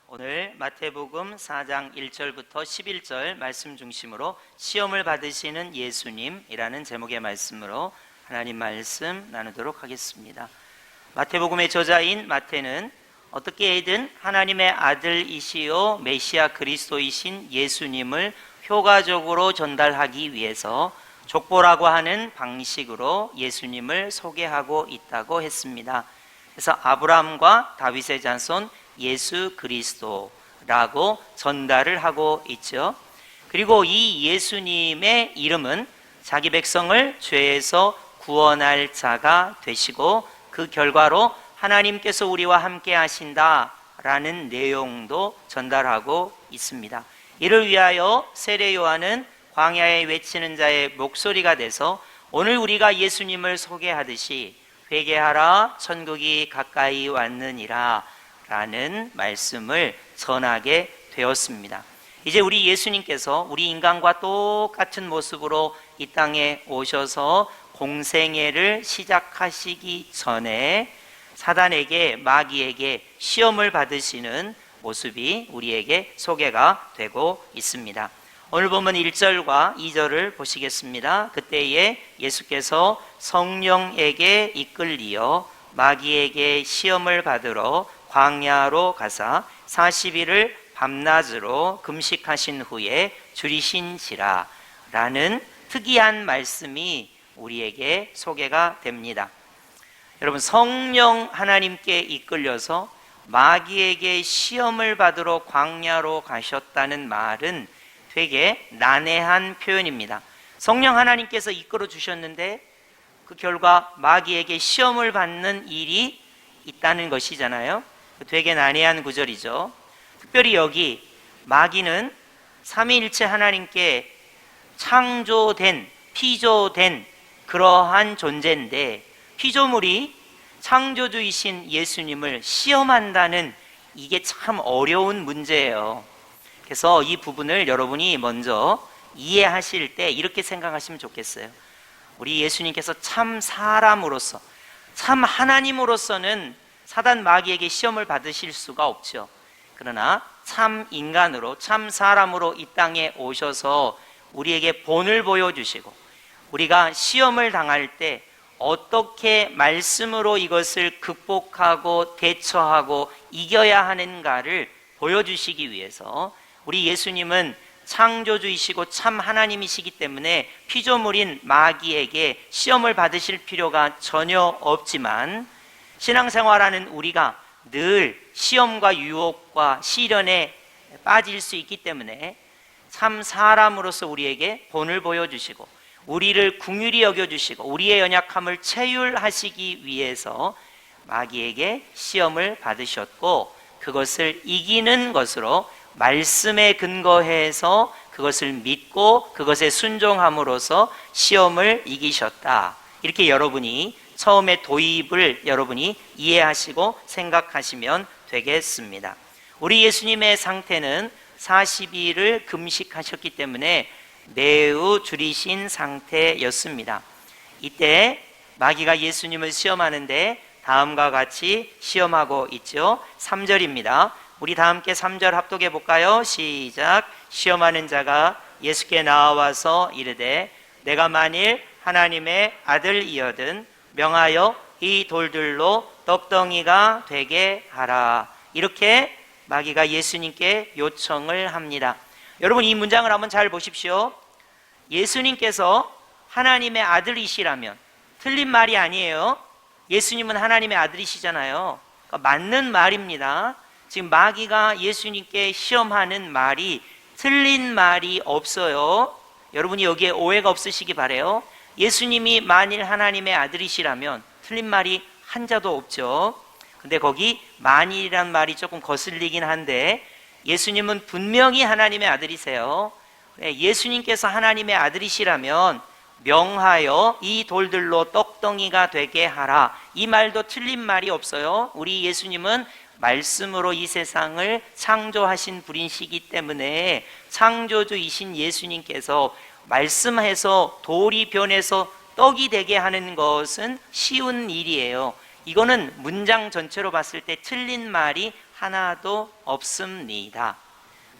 오늘 마태복음 4장 1절부터 11절 말씀 중심으로 시험을 받으시는 예수님이라는 제목의 말씀으로 하나님 말씀 나누도록 하겠습니다. 마태복음의 저자인 마태는 어떻게든 하나님의 아들이시요 메시아 그리스도이신 예수님을 효과적으로 전달하기 위해서 족보라고 하는 방식으로 예수님을 소개하고 있다고 했습니다. 그래서 아브라함과 다윗의 자손 예수 그리스도라고 전달을 하고 있죠. 그리고 이 예수님의 이름은 자기 백성을 죄에서 구원할 자가 되시고 그 결과로 하나님께서 우리와 함께 하신다라는 내용도 전달하고 있습니다. 이를 위하여 세례 요한은 광야에 외치는 자의 목소리가 돼서 오늘 우리가 예수님을 소개하듯이 회개하라 천국이 가까이 왔느니라 라는 말씀을 전하게 되었습니다. 이제 우리 예수님께서 우리 인간과 똑같은 모습으로 이 땅에 오셔서 공생애를 시작하시기 전에 사단에게 마귀에게 시험을 받으시는 모습이 우리에게 소개가 되고 있습니다. 오늘 보면 1절과 2절을 보시겠습니다. 그때에 예수께서 성령에게 이끌리어 마귀에게 시험을 받으러 광야로 가사 40일을 밤낮으로 금식하신 후에 줄이신지라 라는 특이한 말씀이 우리에게 소개가 됩니다. 여러분, 성령 하나님께 이끌려서 마귀에게 시험을 받으러 광야로 가셨다는 말은 되게 난해한 표현입니다. 성령 하나님께서 이끌어 주셨는데 그 결과 마귀에게 시험을 받는 일이 있다는 것이잖아요. 되게 난해한 구절이죠. 특별히 여기 마귀는 삼위일체 하나님께 창조된, 피조된 그러한 존재인데 피조물이 창조주이신 예수님을 시험한다는 이게 참 어려운 문제예요. 그래서 이 부분을 여러분이 먼저 이해하실 때 이렇게 생각하시면 좋겠어요. 우리 예수님께서 참 사람으로서, 참 하나님으로서는 사단 마귀에게 시험을 받으실 수가 없죠. 그러나 참 인간으로, 참 사람으로 이 땅에 오셔서 우리에게 본을 보여주시고 우리가 시험을 당할 때 어떻게 말씀으로 이것을 극복하고 대처하고 이겨야 하는가를 보여주시기 위해서 우리 예수님은 창조주이시고 참 하나님이시기 때문에 피조물인 마귀에게 시험을 받으실 필요가 전혀 없지만 신앙생활하는 우리가 늘 시험과 유혹과 시련에 빠질 수 있기 때문에 참 사람으로서 우리에게 본을 보여주시고 우리를 긍휼히 여겨주시고 우리의 연약함을 체휼하시기 위해서 마귀에게 시험을 받으셨고 그것을 이기는 것으로 말씀에 근거해서 그것을 믿고 그것에 순종함으로써 시험을 이기셨다. 이렇게 여러분이 처음에 도입을 여러분이 이해하시고 생각하시면 되겠습니다. 우리 예수님의 상태는 40일을 금식하셨기 때문에 매우 줄이신 상태였습니다. 이때 마귀가 예수님을 시험하는데 다음과 같이 시험하고 있죠. 3절입니다. 우리 다 함께 3절 합독해 볼까요? 시작. 시험하는 자가 예수께 나와서 이르되 내가 만일 하나님의 아들이거든 명하여 이 돌들로 떡덩이가 되게 하라. 이렇게 마귀가 예수님께 요청을 합니다. 여러분, 이 문장을 한번 잘 보십시오. 예수님께서 하나님의 아들이시라면 틀린 말이 아니에요. 예수님은 하나님의 아들이시잖아요. 그러니까 맞는 말입니다. 지금 마귀가 예수님께 시험하는 말이 틀린 말이 없어요. 여러분이 여기에 오해가 없으시기 바라요. 예수님이 만일 하나님의 아들이시라면 틀린 말이 한자도 없죠. 근데 거기 만일이란 말이 조금 거슬리긴 한데 예수님은 분명히 하나님의 아들이세요. 예수님께서 하나님의 아들이시라면 명하여 이 돌들로 떡덩이가 되게 하라. 이 말도 틀린 말이 없어요. 우리 예수님은 말씀으로 이 세상을 창조하신 분이시기 때문에 창조주이신 예수님께서 말씀해서 돌이 변해서 떡이 되게 하는 것은 쉬운 일이에요. 이거는 문장 전체로 봤을 때 틀린 말이 하나도 없습니다.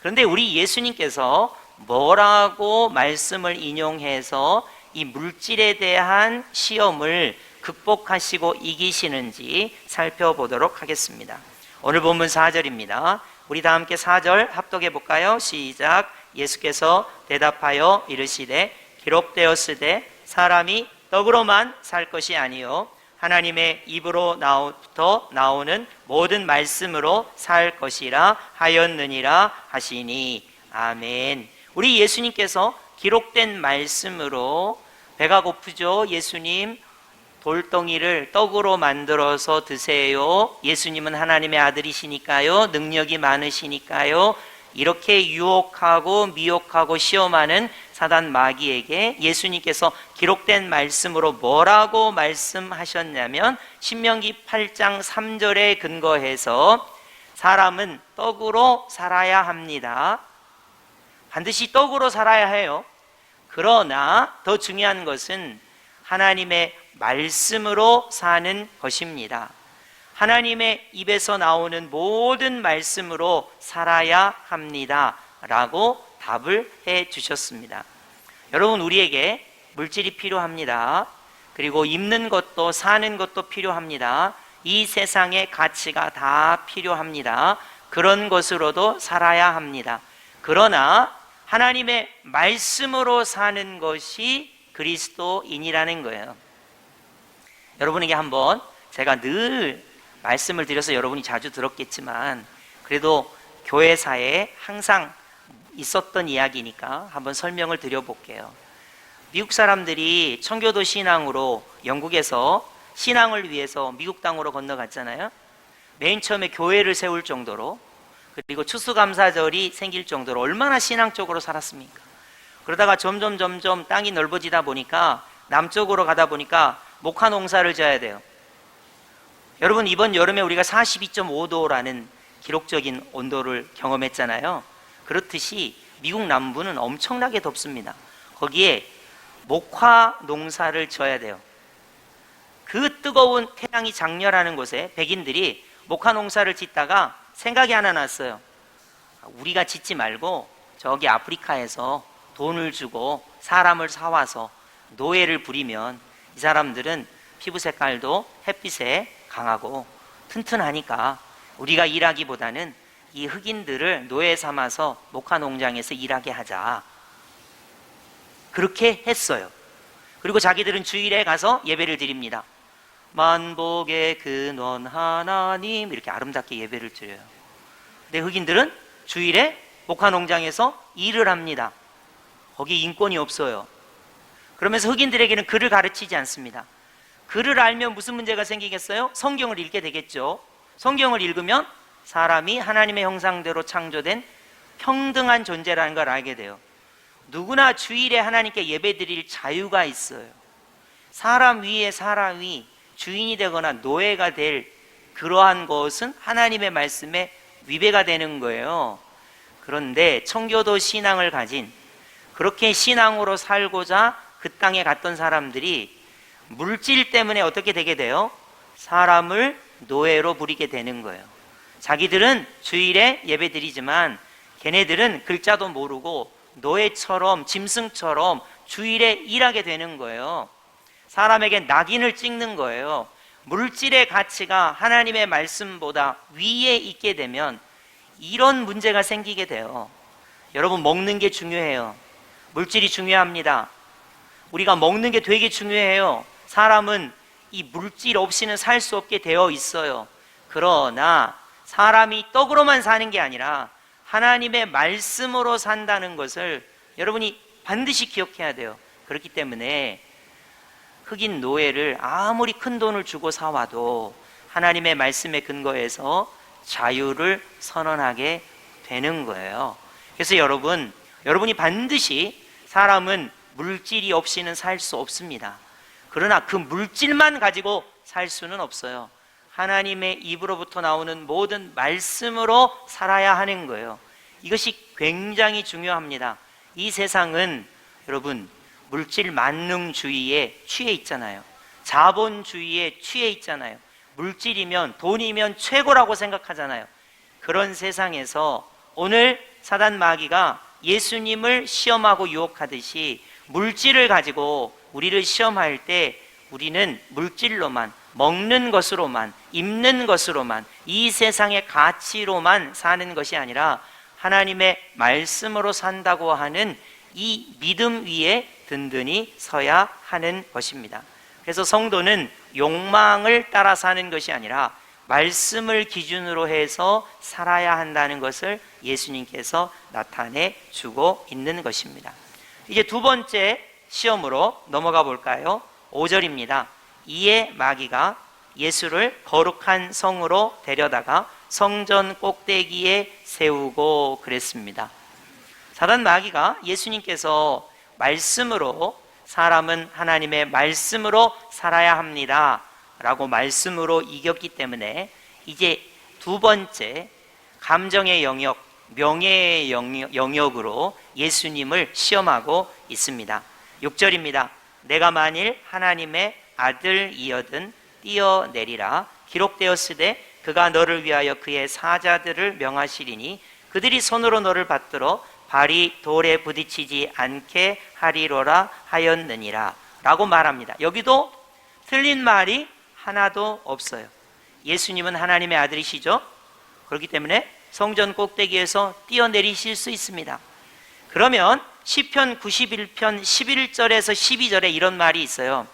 그런데 우리 예수님께서 뭐라고 말씀을 인용해서 이 물질에 대한 시험을 극복하시고 이기시는지 살펴보도록 하겠습니다. 오늘 본문 4절입니다. 우리 다 함께 4절 합독해 볼까요? 시작. 예수께서 대답하여 이르시되 기록되었으되 사람이 떡으로만 살 것이 아니요 하나님의 입으로부터 나오는 모든 말씀으로 살 것이라 하였느니라 하시니. 아멘. 우리 예수님께서 기록된 말씀으로 배가 고프죠? 예수님 돌덩이를 떡으로 만들어서 드세요. 예수님은 하나님의 아들이시니까요. 능력이 많으시니까요. 이렇게 유혹하고 미혹하고 시험하는 사단 마귀에게 예수님께서 기록된 말씀으로 뭐라고 말씀하셨냐면 신명기 8장 3절에 근거해서 사람은 떡으로 살아야 합니다. 반드시 떡으로 살아야 해요. 그러나 더 중요한 것은 하나님의 말씀으로 사는 것입니다. 하나님의 입에서 나오는 모든 말씀으로 살아야 합니다 라고 답을 해 주셨습니다. 여러분, 우리에게 물질이 필요합니다. 그리고 입는 것도 사는 것도 필요합니다. 이 세상의 가치가 다 필요합니다. 그런 것으로도 살아야 합니다. 그러나 하나님의 말씀으로 사는 것이 그리스도인이라는 거예요. 여러분에게 한번 제가 늘 말씀을 드려서 여러분이 자주 들었겠지만 그래도 교회사에 항상 있었던 이야기니까 한번 설명을 드려볼게요. 미국 사람들이 청교도 신앙으로 영국에서 신앙을 위해서 미국 땅으로 건너갔잖아요. 맨 처음에 교회를 세울 정도로, 그리고 추수감사절이 생길 정도로 얼마나 신앙적으로 살았습니까? 그러다가 점점 땅이 넓어지다 보니까 남쪽으로 가다 보니까 목화 농사를 져야 돼요. 여러분, 이번 여름에 우리가 42.5도라는 기록적인 온도를 경험했잖아요. 그렇듯이 미국 남부는 엄청나게 덥습니다. 거기에 목화 농사를 져야 돼요. 그 뜨거운 태양이 장렬하는 곳에 백인들이 목화 농사를 짓다가 생각이 하나 났어요. 우리가 짓지 말고 저기 아프리카에서 돈을 주고 사람을 사와서 노예를 부리면 이 사람들은 피부 색깔도 햇빛에 강하고 튼튼하니까 우리가 일하기보다는 이 흑인들을 노예 삼아서 목화 농장에서 일하게 하자. 그렇게 했어요. 그리고 자기들은 주일에 가서 예배를 드립니다. 만복의 근원 하나님, 이렇게 아름답게 예배를 드려요. 근데 흑인들은 주일에 목화 농장에서 일을 합니다. 거기 인권이 없어요. 그러면서 흑인들에게는 글을 가르치지 않습니다. 글을 알면 무슨 문제가 생기겠어요? 성경을 읽게 되겠죠. 성경을 읽으면 사람이 하나님의 형상대로 창조된 평등한 존재라는 걸 알게 돼요. 누구나 주일에 하나님께 예배드릴 자유가 있어요. 사람 위에 사람이 주인이 되거나 노예가 될 그러한 것은 하나님의 말씀에 위배가 되는 거예요. 그런데 청교도 신앙을 가진, 그렇게 신앙으로 살고자 그 땅에 갔던 사람들이 물질 때문에 어떻게 되게 돼요? 사람을 노예로 부리게 되는 거예요. 자기들은 주일에 예배드리지만 걔네들은 글자도 모르고 노예처럼, 짐승처럼 주일에 일하게 되는 거예요. 사람에게 낙인을 찍는 거예요. 물질의 가치가 하나님의 말씀보다 위에 있게 되면 이런 문제가 생기게 돼요. 여러분, 먹는 게 중요해요. 물질이 중요합니다. 우리가 먹는 게 되게 중요해요. 사람은 이 물질 없이는 살 수 없게 되어 있어요. 그러나 사람이 떡으로만 사는 게 아니라 하나님의 말씀으로 산다는 것을 여러분이 반드시 기억해야 돼요. 그렇기 때문에 흑인 노예를 아무리 큰 돈을 주고 사와도 하나님의 말씀에 근거해서 자유를 선언하게 되는 거예요. 그래서 여러분이 반드시, 사람은 물질이 없이는 살 수 없습니다. 그러나 그 물질만 가지고 살 수는 없어요. 하나님의 입으로부터 나오는 모든 말씀으로 살아야 하는 거예요. 이것이 굉장히 중요합니다. 이 세상은 여러분 물질 만능주의에 취해 있잖아요. 자본주의에 취해 있잖아요. 물질이면 돈이면 최고라고 생각하잖아요. 그런 세상에서 오늘 사단 마귀가 예수님을 시험하고 유혹하듯이 물질을 가지고 우리를 시험할 때 우리는 물질로만, 먹는 것으로만, 입는 것으로만, 이 세상의 가치로만 사는 것이 아니라 하나님의 말씀으로 산다고 하는 이 믿음 위에 든든히 서야 하는 것입니다. 그래서 성도는 욕망을 따라 사는 것이 아니라 말씀을 기준으로 해서 살아야 한다는 것을 예수님께서 나타내 주고 있는 것입니다. 이제 두 번째 시험으로 넘어가 볼까요? 5절입니다. 이에 마귀가 예수를 거룩한 성으로 데려다가 성전 꼭대기에 세우고 그랬습니다. 사단 마귀가 예수님께서 말씀으로, 사람은 하나님의 말씀으로 살아야 합니다 라고 말씀으로 이겼기 때문에 이제 두 번째 감정의 영역, 명예의 영역으로 예수님을 시험하고 있습니다. 6절입니다. 내가 만일 하나님의 아들이여든 뛰어내리라. 기록되었으되 그가 너를 위하여 그의 사자들을 명하시리니 그들이 손으로 너를 받들어 발이 돌에 부딪히지 않게 하리로라 하였느니라 라고 말합니다. 여기도 틀린 말이 하나도 없어요. 예수님은 하나님의 아들이시죠. 그렇기 때문에 성전 꼭대기에서 뛰어내리실 수 있습니다. 그러면 시편 91편 11절에서 12절에 이런 말이 있어요.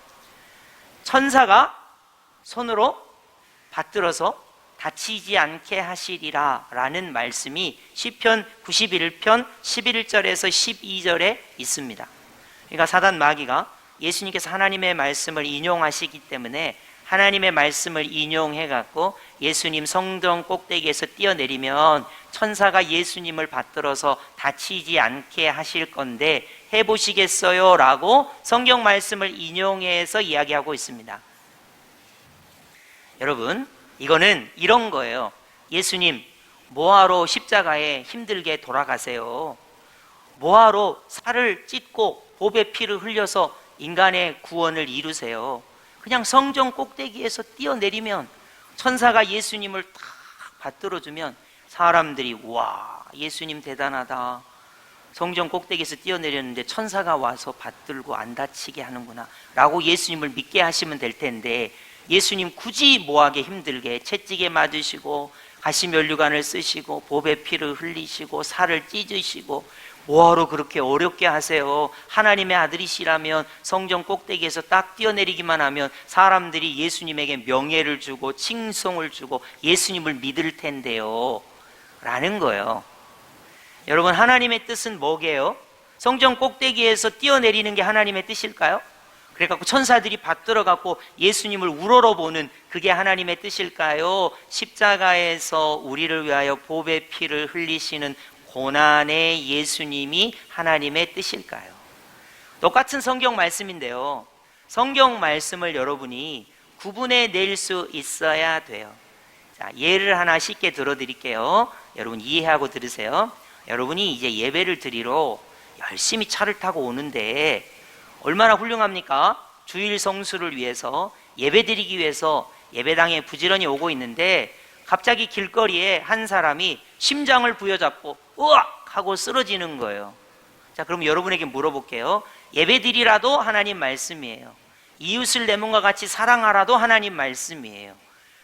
천사가 손으로 받들어서 다치지 않게 하시리라 라는 말씀이 시편 91편 11절에서 12절에 있습니다. 그러니까 사단 마귀가 예수님께서 하나님의 말씀을 인용하시기 때문에 하나님의 말씀을 인용해 갖고 예수님 성전 꼭대기에서 뛰어내리면 천사가 예수님을 받들어서 다치지 않게 하실 건데 해보시겠어요? 라고 성경 말씀을 인용해서 이야기하고 있습니다. 여러분, 이거는 이런 거예요. 예수님, 뭐하러 십자가에 힘들게 돌아가세요? 뭐하러 살을 찢고 보배 피를 흘려서 인간의 구원을 이루세요? 그냥 성전 꼭대기에서 뛰어내리면 천사가 예수님을 딱 받들어주면 사람들이 와, 예수님 대단하다. 성전 꼭대기에서 뛰어내렸는데 천사가 와서 받들고 안 다치게 하는구나 라고 예수님을 믿게 하시면 될 텐데 예수님 굳이 뭐하게 힘들게 채찍에 맞으시고 가시면류관을 쓰시고 보배 피를 흘리시고 살을 찢으시고 뭐하러 그렇게 어렵게 하세요? 하나님의 아들이시라면 성전 꼭대기에서 딱 뛰어내리기만 하면 사람들이 예수님에게 명예를 주고 칭송을 주고 예수님을 믿을 텐데요 라는 거예요. 여러분, 하나님의 뜻은 뭐게요? 성전 꼭대기에서 뛰어내리는 게 하나님의 뜻일까요? 그래갖고 천사들이 받들어갖고 예수님을 우러러보는 그게 하나님의 뜻일까요? 십자가에서 우리를 위하여 보배 피를 흘리시는 고난의 예수님이 하나님의 뜻일까요? 똑같은 성경 말씀인데요, 성경 말씀을 여러분이 구분해 낼 수 있어야 돼요. 자, 예를 하나 쉽게 들어드릴게요. 여러분 이해하고 들으세요. 여러분이 이제 예배를 드리러 열심히 차를 타고 오는데 얼마나 훌륭합니까? 주일 성수를 위해서 예배 드리기 위해서 예배당에 부지런히 오고 있는데 갑자기 길거리에 한 사람이 심장을 부여잡고 으악! 하고 쓰러지는 거예요. 자, 그럼 여러분에게 물어볼게요. 예배 드리라도 하나님 말씀이에요. 이웃을 내 몸과 같이 사랑하라도 하나님 말씀이에요.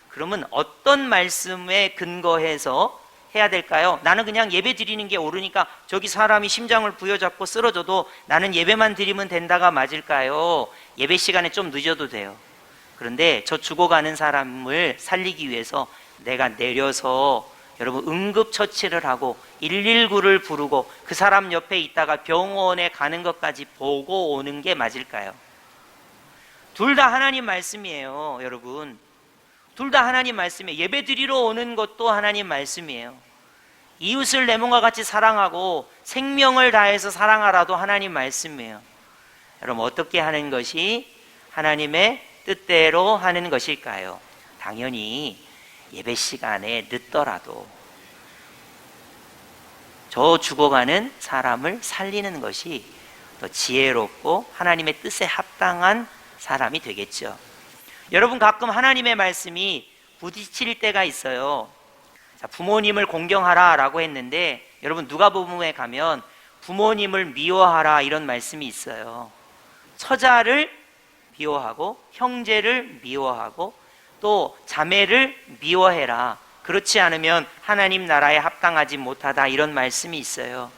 그러면 어떤 말씀에 근거해서 해야 될까요? 나는 그냥 예배 드리는 게 옳으니까 저기 사람이 심장을 부여잡고 쓰러져도 나는 예배만 드리면 된다가 맞을까요? 예배 시간에 좀 늦어도 돼요. 그런데 저 죽어가는 사람을 살리기 위해서 내가 내려서 여러분 응급처치를 하고 119를 부르고 그 사람 옆에 있다가 병원에 가는 것까지 보고 오는 게 맞을까요? 둘 다 하나님 말씀이에요. 여러분, 둘 다 하나님 말씀이에요. 예배 드리러 오는 것도 하나님 말씀이에요. 이웃을 내 몸과 같이 사랑하고 생명을 다해서 사랑하라도 하나님 말씀이에요. 여러분, 어떻게 하는 것이 하나님의 뜻대로 하는 것일까요? 당연히 예배 시간에 늦더라도 저 죽어가는 사람을 살리는 것이 더 지혜롭고 하나님의 뜻에 합당한 사람이 되겠죠. 여러분, 가끔 하나님의 말씀이 부딪힐 때가 있어요. 자, 부모님을 공경하라 라고 했는데, 여러분 누가복음에 가면 부모님을 미워하라 이런 말씀이 있어요. 처자를 미워하고 형제를 미워하고 또 자매를 미워해라. 그렇지 않으면 하나님 나라에 합당하지 못하다, 이런 말씀이 있어요.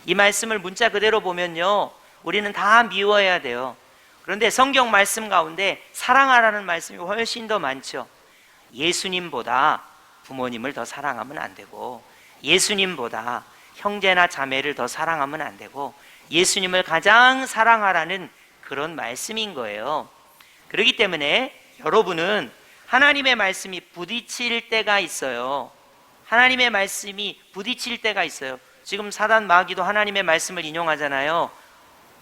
이 말씀을 문자 그대로 보면요, 우리는 다 미워해야 돼요. 그런데 성경 말씀 가운데 사랑하라는 말씀이 훨씬 더 많죠. 예수님보다 부모님을 더 사랑하면 안 되고, 예수님보다 형제나 자매를 더 사랑하면 안 되고, 예수님을 가장 사랑하라는 그런 말씀인 거예요. 그렇기 때문에 여러분은 하나님의 말씀이 부딪힐 때가 있어요. 하나님의 말씀이 부딪힐 때가 있어요. 지금 사단 마귀도 하나님의 말씀을 인용하잖아요.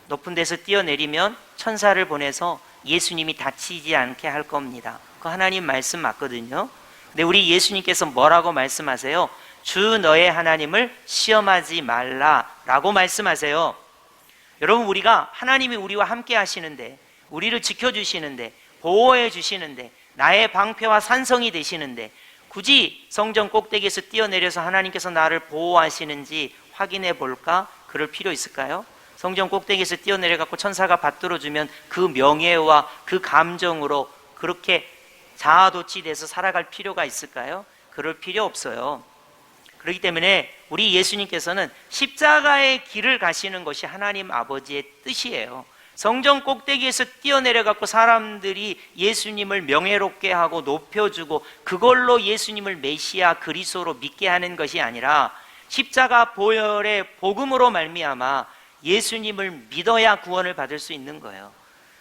높은 데서 뛰어내리면 천사를 보내서 예수님이 다치지 않게 할 겁니다. 그 하나님 말씀 맞거든요. 근데 우리 예수님께서 뭐라고 말씀하세요? 주 너의 하나님을 시험하지 말라라고 말씀하세요. 여러분, 우리가 하나님이 우리와 함께 하시는데, 우리를 지켜주시는데, 보호해 주시는데, 나의 방패와 산성이 되시는데, 굳이 성전 꼭대기에서 뛰어내려서 하나님께서 나를 보호하시는지 확인해 볼까? 그럴 필요 있을까요? 성전 꼭대기에서 뛰어내려갖고 천사가 받들어주면 그 명예와 그 감정으로 그렇게 자아도취돼서 살아갈 필요가 있을까요? 그럴 필요 없어요. 그렇기 때문에 우리 예수님께서는 십자가의 길을 가시는 것이 하나님 아버지의 뜻이에요. 성전 꼭대기에서 뛰어내려갖고 사람들이 예수님을 명예롭게 하고 높여주고 그걸로 예수님을 메시아 그리스도로 믿게 하는 것이 아니라 십자가 보혈의 복음으로 말미암아 예수님을 믿어야 구원을 받을 수 있는 거예요.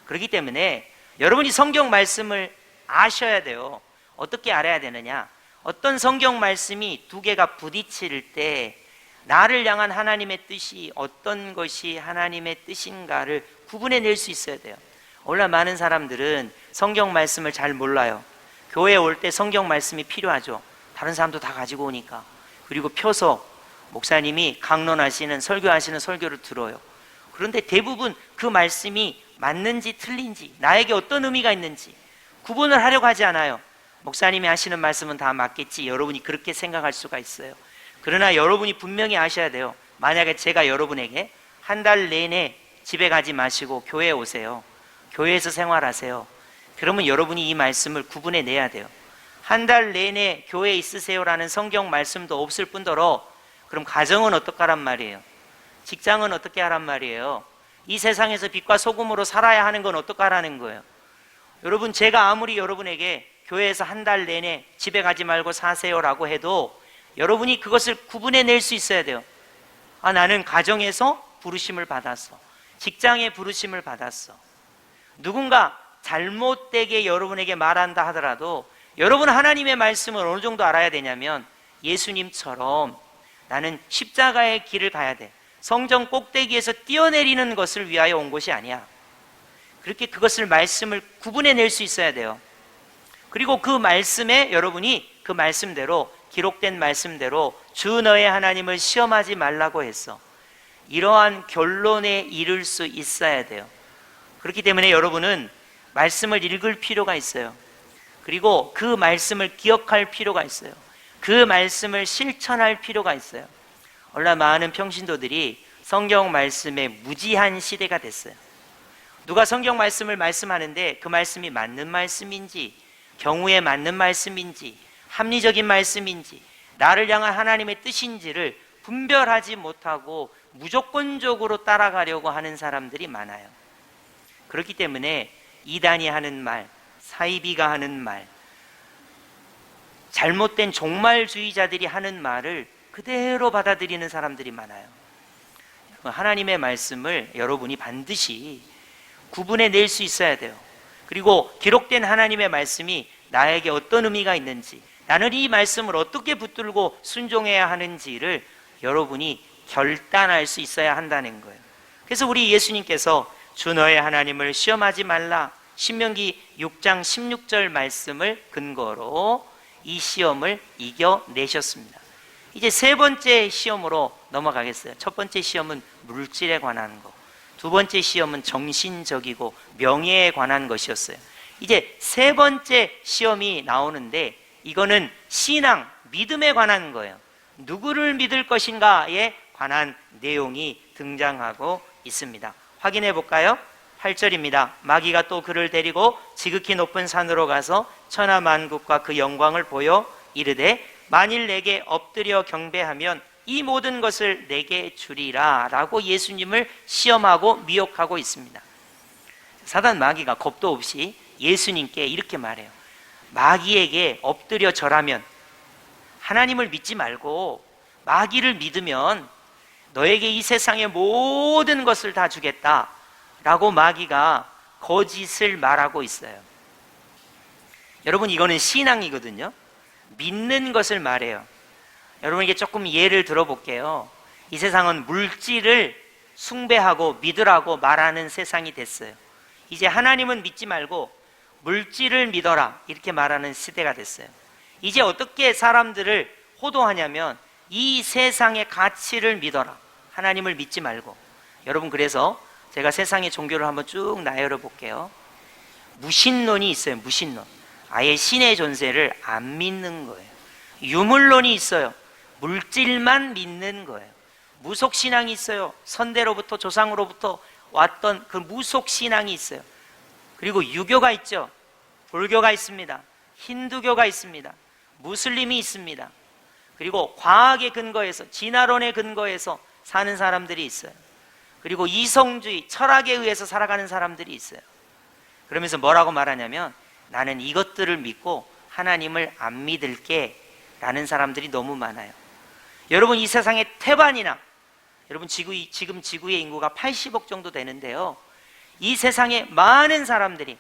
그렇기 때문에 여러분이 성경 말씀을 아셔야 돼요. 어떻게 알아야 되느냐? 어떤 성경 말씀이 두 개가 부딪힐 때 나를 향한 하나님의 뜻이 어떤 것이 하나님의 뜻인가를 구분해낼 수 있어야 돼요. 오늘날 많은 사람들은 성경 말씀을 잘 몰라요. 교회에 올 때 성경 말씀이 필요하죠. 다른 사람도 다 가지고 오니까. 그리고 펴서 목사님이 강론하시는, 설교하시는 설교를 들어요. 그런데 대부분 그 말씀이 맞는지 틀린지, 나에게 어떤 의미가 있는지 구분을 하려고 하지 않아요. 목사님이 하시는 말씀은 다 맞겠지, 여러분이 그렇게 생각할 수가 있어요. 그러나 여러분이 분명히 아셔야 돼요. 만약에 제가 여러분에게 한 달 내내 집에 가지 마시고 교회에 오세요, 교회에서 생활하세요, 그러면 여러분이 이 말씀을 구분해내야 돼요. 한 달 내내 교회에 있으세요라는 성경 말씀도 없을 뿐더러 그럼 가정은 어떡하란 말이에요? 직장은 어떻게 하란 말이에요? 이 세상에서 빛과 소금으로 살아야 하는 건 어떡하라는 거예요? 여러분, 제가 아무리 여러분에게 교회에서 한 달 내내 집에 가지 말고 사세요라고 해도 여러분이 그것을 구분해낼 수 있어야 돼요. 아, 나는 가정에서 부르심을 받았어, 직장에 부르심을 받았어. 누군가 잘못되게 여러분에게 말한다 하더라도 여러분 하나님의 말씀을 어느 정도 알아야 되냐면, 예수님처럼 나는 십자가의 길을 가야 돼, 성전 꼭대기에서 뛰어내리는 것을 위하여 온 것이 아니야. 그렇게 그것을 말씀을 구분해낼 수 있어야 돼요. 그리고 그 말씀에 여러분이 그 말씀대로, 기록된 말씀대로 주 너의 하나님을 시험하지 말라고 했어. 이러한 결론에 이를 수 있어야 돼요. 그렇기 때문에 여러분은 말씀을 읽을 필요가 있어요. 그리고 그 말씀을 기억할 필요가 있어요. 그 말씀을 실천할 필요가 있어요. 오늘날 많은 평신도들이 성경 말씀에 무지한 시대가 됐어요. 누가 성경 말씀을 말씀하는데 그 말씀이 맞는 말씀인지, 경우에 맞는 말씀인지, 합리적인 말씀인지, 나를 향한 하나님의 뜻인지를 분별하지 못하고 무조건적으로 따라가려고 하는 사람들이 많아요. 그렇기 때문에 이단이 하는 말, 사이비가 하는 말, 잘못된 종말주의자들이 하는 말을 그대로 받아들이는 사람들이 많아요. 하나님의 말씀을 여러분이 반드시 구분해낼 수 있어야 돼요. 그리고 기록된 하나님의 말씀이 나에게 어떤 의미가 있는지, 나는 이 말씀을 어떻게 붙들고 순종해야 하는지를 여러분이 결단할 수 있어야 한다는 거예요. 그래서 우리 예수님께서 주 너의 하나님을 시험하지 말라, 신명기 6장 16절 말씀을 근거로 이 시험을 이겨내셨습니다. 이제 세 번째 시험으로 넘어가겠어요. 첫 번째 시험은 물질에 관한 거, 두 번째 시험은 정신적이고 명예에 관한 것이었어요. 이제 세 번째 시험이 나오는데 이거는 신앙, 믿음에 관한 거예요. 누구를 믿을 것인가에 관한 내용이 등장하고 있습니다. 확인해 볼까요? 8절입니다. 마귀가 또 그를 데리고 지극히 높은 산으로 가서 천하만국과 그 영광을 보여 이르되 만일 내게 엎드려 경배하면 이 모든 것을 내게 주리라 라고 예수님을 시험하고 미혹하고 있습니다. 사단 마귀가 겁도 없이 예수님께 이렇게 말해요. 마귀에게 엎드려 절하면, 하나님을 믿지 말고 마귀를 믿으면 너에게 이 세상의 모든 것을 다 주겠다 라고 마귀가 거짓을 말하고 있어요. 여러분, 이거는 신앙이거든요. 믿는 것을 말해요. 여러분에게 조금 예를 들어볼게요. 이 세상은 물질을 숭배하고 믿으라고 말하는 세상이 됐어요. 이제 하나님은 믿지 말고 물질을 믿어라 이렇게 말하는 시대가 됐어요. 이제 어떻게 사람들을 호도하냐면 이 세상의 가치를 믿어라, 하나님을 믿지 말고. 여러분, 그래서 제가 세상의 종교를 한번 쭉 나열해 볼게요. 무신론이 있어요. 무신론. 아예 신의 존재를 안 믿는 거예요. 유물론이 있어요. 물질만 믿는 거예요. 무속신앙이 있어요. 선대로부터 조상으로부터 왔던 그 무속신앙이 있어요. 그리고 유교가 있죠. 불교가 있습니다. 힌두교가 있습니다. 무슬림이 있습니다. 그리고 과학의 근거에서, 진화론의 근거에서 사는 사람들이 있어요. 그리고 이성주의, 철학에 의해서 살아가는 사람들이 있어요. 그러면서 뭐라고 말하냐면 나는 이것들을 믿고 하나님을 안 믿을게 라는 사람들이 너무 많아요. 여러분, 이 세상의 태반이나, 여러분 지금 지구의 인구가 80억 정도 되는데요, 이 세상에 많은 사람들이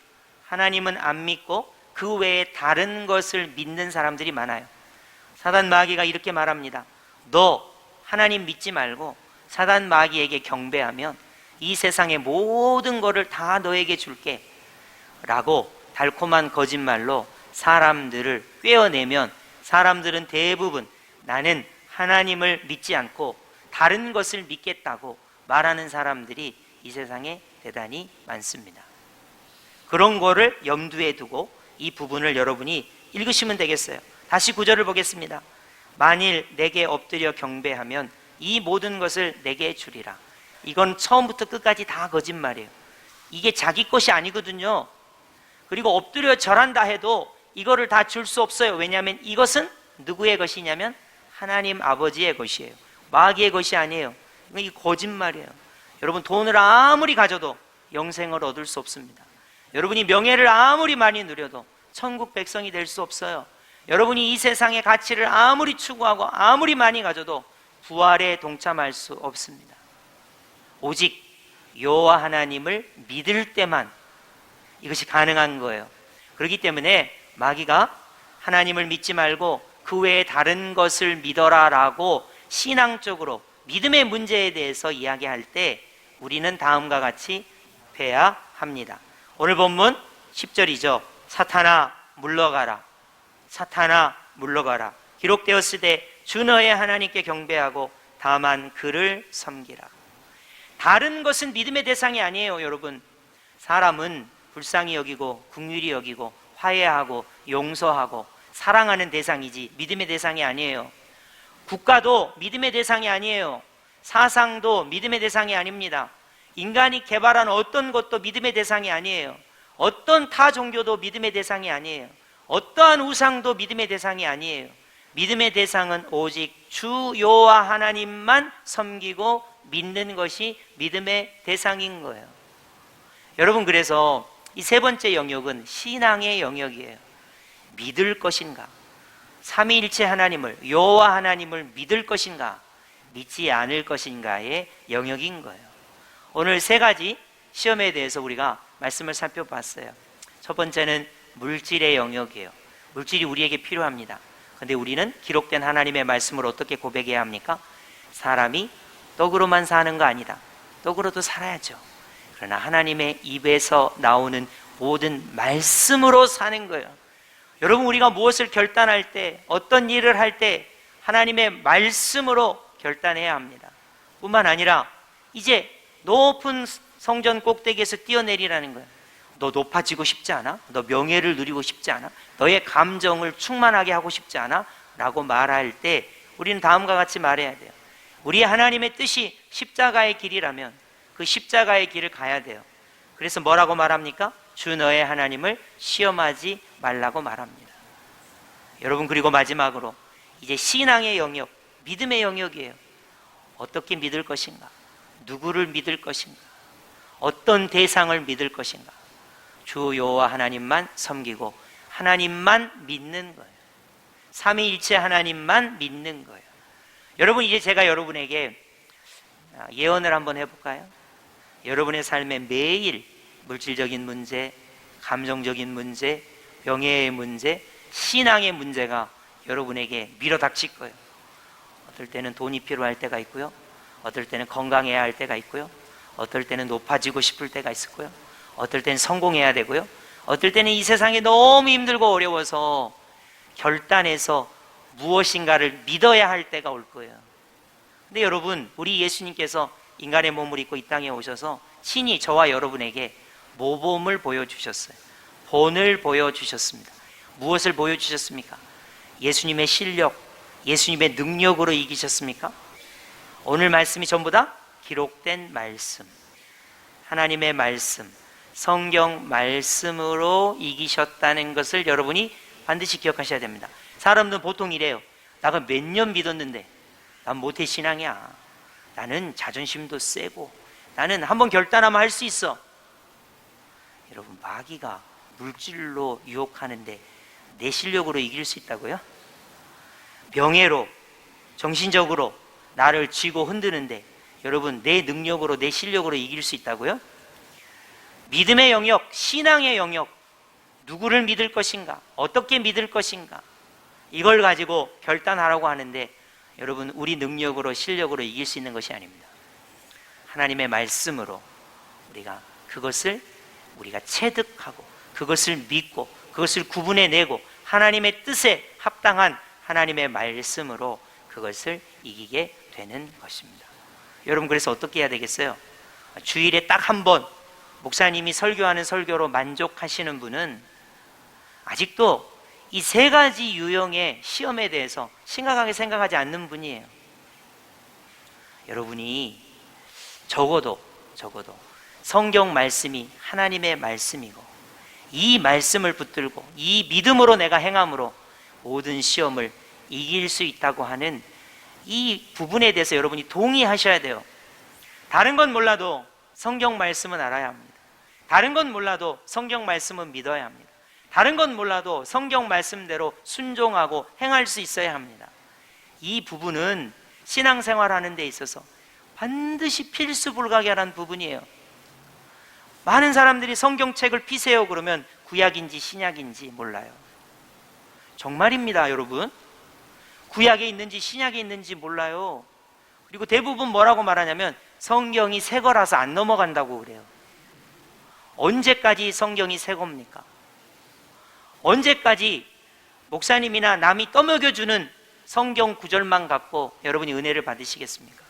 하나님은 안 믿고 그 외에 다른 것을 믿는 사람들이 많아요. 사단 마귀가 이렇게 말합니다. 너 하나님 믿지 말고 사단 마귀에게 경배하면 이 세상의 모든 것을 다 너에게 줄게 라고 달콤한 거짓말로 사람들을 꿰어내면, 사람들은 대부분 나는 하나님을 믿지 않고 다른 것을 믿겠다고 말하는 사람들이 이 세상에 대단히 많습니다. 그런 거를 염두에 두고 이 부분을 여러분이 읽으시면 되겠어요. 다시 9절을 보겠습니다. 만일 내게 엎드려 경배하면 이 모든 것을 내게 주리라. 이건 처음부터 끝까지 다 거짓말이에요. 이게 자기 것이 아니거든요. 그리고 엎드려 절한다 해도 이거를 다 줄 수 없어요. 왜냐하면 이것은 누구의 것이냐면 하나님 아버지의 것이에요. 마귀의 것이 아니에요. 이게 거짓말이에요. 여러분, 돈을 아무리 가져도 영생을 얻을 수 없습니다. 여러분이 명예를 아무리 많이 누려도 천국 백성이 될 수 없어요. 여러분이 이 세상의 가치를 아무리 추구하고 아무리 많이 가져도 부활에 동참할 수 없습니다. 오직 여호와 하나님을 믿을 때만 이것이 가능한 거예요. 그렇기 때문에 마귀가 하나님을 믿지 말고 그 외에 다른 것을 믿어라 라고 신앙적으로 믿음의 문제에 대해서 이야기할 때 우리는 다음과 같이 해야 합니다. 오늘 본문 10절이죠. 사탄아 물러가라. 사탄아 물러가라. 기록되었으되 주 너의 하나님께 경배하고 다만 그를 섬기라. 다른 것은 믿음의 대상이 아니에요. 여러분, 사람은 불쌍히 여기고 긍휼히 여기고 화해하고 용서하고 사랑하는 대상이지 믿음의 대상이 아니에요. 국가도 믿음의 대상이 아니에요. 사상도 믿음의 대상이 아닙니다. 인간이 개발한 어떤 것도 믿음의 대상이 아니에요. 어떤 타 종교도 믿음의 대상이 아니에요. 어떠한 우상도 믿음의 대상이 아니에요. 믿음의 대상은 오직 주 여호와 하나님만 섬기고 믿는 것이 믿음의 대상인 거예요. 여러분, 그래서 이 세 번째 영역은 신앙의 영역이에요. 믿을 것인가? 삼위일체 하나님을, 여호와 하나님을 믿을 것인가? 믿지 않을 것인가의 영역인 거예요. 오늘 세 가지 시험에 대해서 우리가 말씀을 살펴봤어요. 첫 번째는 물질의 영역이에요. 물질이 우리에게 필요합니다. 그런데 우리는 기록된 하나님의 말씀을 어떻게 고백해야 합니까? 사람이 떡으로만 사는 거 아니다. 떡으로도 살아야죠. 그러나 하나님의 입에서 나오는 모든 말씀으로 사는 거예요. 여러분, 우리가 무엇을 결단할 때, 어떤 일을 할 때 하나님의 말씀으로 결단해야 합니다. 뿐만 아니라 이제 높은 성전 꼭대기에서 뛰어내리라는 거예요. 너 높아지고 싶지 않아? 너 명예를 누리고 싶지 않아? 너의 감정을 충만하게 하고 싶지 않아? 라고 말할 때 우리는 다음과 같이 말해야 돼요. 우리 하나님의 뜻이 십자가의 길이라면 그 십자가의 길을 가야 돼요. 그래서 뭐라고 말합니까? 주 너의 하나님을 시험하지 말라고 말합니다. 여러분, 그리고 마지막으로 이제 신앙의 영역, 믿음의 영역이에요. 어떻게 믿을 것인가? 누구를 믿을 것인가? 어떤 대상을 믿을 것인가? 주 여호와 하나님만 섬기고 하나님만 믿는 거예요. 삼위일체 하나님만 믿는 거예요. 여러분, 이제 제가 여러분에게 예언을 한번 해볼까요? 여러분의 삶에 매일 물질적인 문제, 감정적인 문제, 병의 문제, 신앙의 문제가 여러분에게 밀어닥칠 거예요. 어떨 때는 돈이 필요할 때가 있고요, 어떨 때는 건강해야 할 때가 있고요, 어떨 때는 높아지고 싶을 때가 있을 거예요, 어떨 때는 성공해야 되고요, 어떨 때는 이 세상이 너무 힘들고 어려워서 결단해서 무엇인가를 믿어야 할 때가 올 거예요. 근데 여러분, 우리 예수님께서 인간의 몸을 입고 이 땅에 오셔서 친히 저와 여러분에게 모범을 보여주셨어요. 본을 보여주셨습니다. 무엇을 보여주셨습니까? 예수님의 실력, 예수님의 능력으로 이기셨습니까? 오늘 말씀이 전부 다 기록된 말씀, 하나님의 말씀, 성경 말씀으로 이기셨다는 것을 여러분이 반드시 기억하셔야 됩니다. 사람들은 보통 이래요. 나가 몇 년 믿었는데 난 모태신앙이야. 나는 자존심도 세고 나는 한번 결단하면 할 수 있어. 여러분, 마귀가 물질로 유혹하는데 내 실력으로 이길 수 있다고요? 명예로, 정신적으로 나를 쥐고 흔드는데 여러분, 내 능력으로, 내 실력으로 이길 수 있다고요? 믿음의 영역, 신앙의 영역, 누구를 믿을 것인가, 어떻게 믿을 것인가, 이걸 가지고 결단하라고 하는데 여러분, 우리 능력으로, 실력으로 이길 수 있는 것이 아닙니다. 하나님의 말씀으로 그것을 우리가 체득하고 그것을 믿고 그것을 구분해내고 하나님의 뜻에 합당한 하나님의 말씀으로 그것을 이기게 되는 것입니다. 여러분, 그래서 어떻게 해야 되겠어요? 주일에 딱 한 번 목사님이 설교하는 설교로 만족하시는 분은 아직도 이 세 가지 유형의 시험에 대해서 심각하게 생각하지 않는 분이에요. 여러분이 적어도 성경 말씀이 하나님의 말씀이고 이 말씀을 붙들고 이 믿음으로 내가 행함으로 모든 시험을 이길 수 있다고 하는 이 부분에 대해서 여러분이 동의하셔야 돼요. 다른 건 몰라도 성경 말씀은 알아야 합니다. 다른 건 몰라도 성경 말씀은 믿어야 합니다. 다른 건 몰라도 성경 말씀대로 순종하고 행할 수 있어야 합니다. 이 부분은 신앙생활하는 데 있어서 반드시 필수불가결한 부분이에요. 많은 사람들이 성경책을 피세요 그러면 구약인지 신약인지 몰라요. 정말입니다, 여러분. 구약에 있는지 신약에 있는지 몰라요. 그리고 대부분 뭐라고 말하냐면 성경이 새 거라서 안 넘어간다고 그래요. 언제까지 성경이 새 겁니까? 언제까지 목사님이나 남이 떠먹여주는 성경 구절만 갖고 여러분이 은혜를 받으시겠습니까?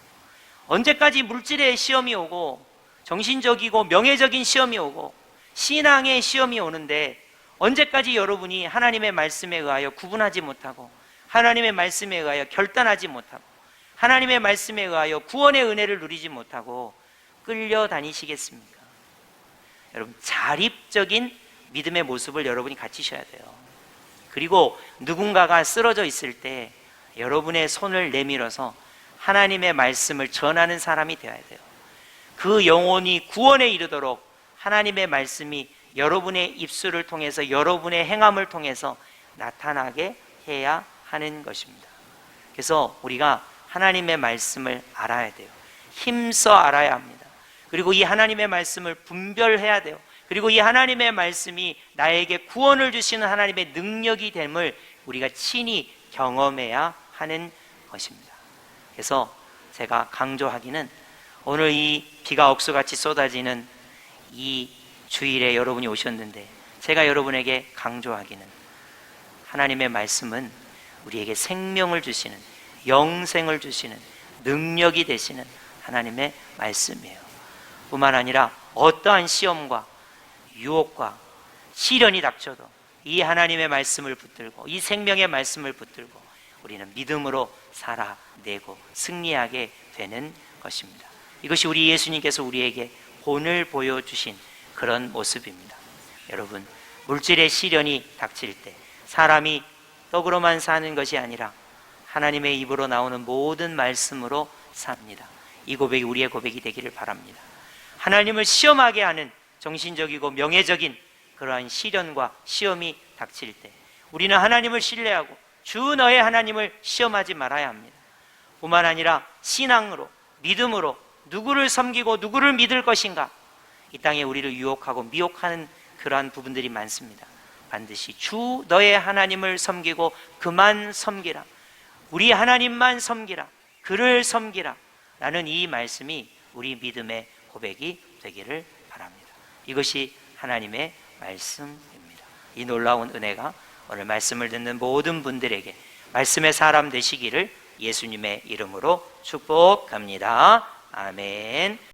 언제까지 물질의 시험이 오고 정신적이고 명예적인 시험이 오고 신앙의 시험이 오는데 언제까지 여러분이 하나님의 말씀에 의하여 구분하지 못하고 하나님의 말씀에 의하여 결단하지 못하고 하나님의 말씀에 의하여 구원의 은혜를 누리지 못하고 끌려다니시겠습니까? 여러분, 자립적인 믿음의 모습을 여러분이 갖추셔야 돼요. 그리고 누군가가 쓰러져 있을 때 여러분의 손을 내밀어서 하나님의 말씀을 전하는 사람이 되어야 돼요. 그 영혼이 구원에 이르도록 하나님의 말씀이 여러분의 입술을 통해서 여러분의 행함을 통해서 나타나게 해야 하는 것입니다. 그래서 우리가 하나님의 말씀을 알아야 돼요. 힘써 알아야 합니다. 그리고 이 하나님의 말씀을 분별해야 돼요. 그리고 이 하나님의 말씀이 나에게 구원을 주시는 하나님의 능력이 됨을 우리가 친히 경험해야 하는 것입니다. 그래서 제가 강조하기는 오늘 이 비가 억수같이 쏟아지는 이 주일에 여러분이 오셨는데 제가 여러분에게 강조하기는 하나님의 말씀은 우리에게 생명을 주시는, 영생을 주시는, 능력이 되시는 하나님의 말씀이에요. 뿐만 아니라 어떠한 시험과 유혹과 시련이 닥쳐도 이 하나님의 말씀을 붙들고 이 생명의 말씀을 붙들고 우리는 믿음으로 살아내고 승리하게 되는 것입니다. 이것이 우리 예수님께서 우리에게 본을 보여주신 그런 모습입니다. 여러분, 물질의 시련이 닥칠 때 사람이 떡으로만 사는 것이 아니라 하나님의 입으로 나오는 모든 말씀으로 삽니다. 이 고백이 우리의 고백이 되기를 바랍니다. 하나님을 시험하게 하는 정신적이고 명예적인 그러한 시련과 시험이 닥칠 때 우리는 하나님을 신뢰하고 주 너의 하나님을 시험하지 말아야 합니다. 뿐만 아니라 신앙으로, 믿음으로 누구를 섬기고 누구를 믿을 것인가, 이 땅에 우리를 유혹하고 미혹하는 그러한 부분들이 많습니다. 반드시 주 너의 하나님을 섬기고 그만 섬기라, 우리 하나님만 섬기라, 그를 섬기라 라는 이 말씀이 우리 믿음의 고백이 되기를 바랍니다. 이것이 하나님의 말씀입니다. 이 놀라운 은혜가 오늘 말씀을 듣는 모든 분들에게 말씀의 사람 되시기를 예수님의 이름으로 축복합니다. 아멘.